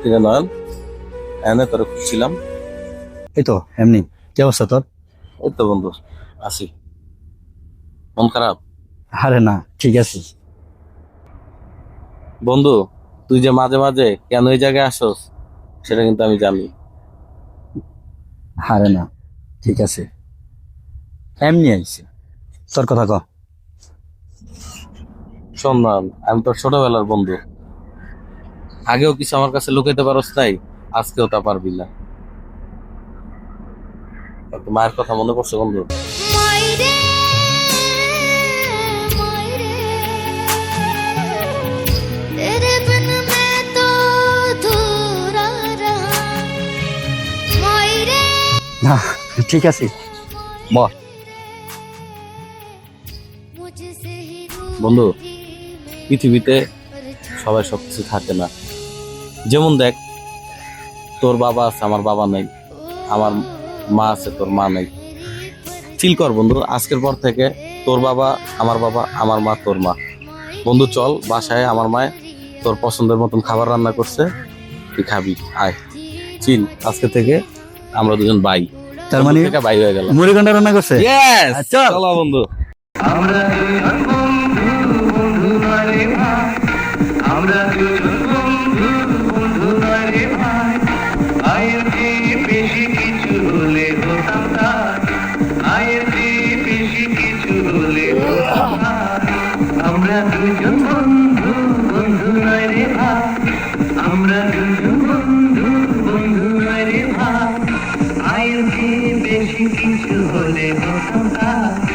কিরে নয়ন, এনে তোরে খুঁজছিলাম। এই তো এমনি। কি অবস্থা তোর? এই তো বন্ধু, আছি। মন খারাপ? আরে না, ঠিক আছে। বন্ধু, তুই যে মাঝে মাঝে কেন এই জায়গায় আসস সেটা কিন্তু আমি জানি। আরে না, ঠিক আছে, এমনি আইছি। তোর কথা ক। শোন নয়ন, আমি তোর ছোটবেলার বন্ধু। আগেও কিছু আমার কাছে লুকাইতে পারস নাই, আজকেও তা পারবি না। তোর মায়ের কথা মনে পড়ছে বন্ধু? মাইরে মাইরে तेरे बिन मैं तो अधूरा रहा मायरे না, ঠিক আছে, বল। मुझसे ही বন্ধু, रूठी পৃথিবীতে मेरी সবাই সবকিছু থাকে না। যেমন দেখ, তোর বাবা আছে, আমার বাবা নাই। আমার মা আছে, তোর মা নাই। চিল কর বন্ধু, আজকের পর থেকে তোর বাবা আমার বাবা, আমার মা তোর মা। বন্ধু চল বাসায়, আমার মায়ে তোর পছন্দের মতন খাবার রান্না করছে, তুই খাবি, আয়। চিল, আজকে থেকে আমরা দুজন ভাই। তার মানে থেকে ভাই হয়ে গেলাম। মুড়ি ঘন্টা রান্না করছে। Yes! চল। চলো বন্ধু। আমরা দুজন বন্ধু, বন্ধু নয় রে ভাই। আমরা দুজন বন্ধু, বন্ধু নয় রে ভাই। আয়ের চেয়ে বেশি কিছু হলে হতাম তাই। আয়ের চেয়ে বেশি কিছু হলে হতাম তাই। আমরা দুজন বন্ধু, বন্ধু নয় রে ভাই। আমরা দুজন বন্ধু, বন্ধু নয় রে ভাই। আয়ের চেয়ে বেশি কিছু হলে হতাম তাই।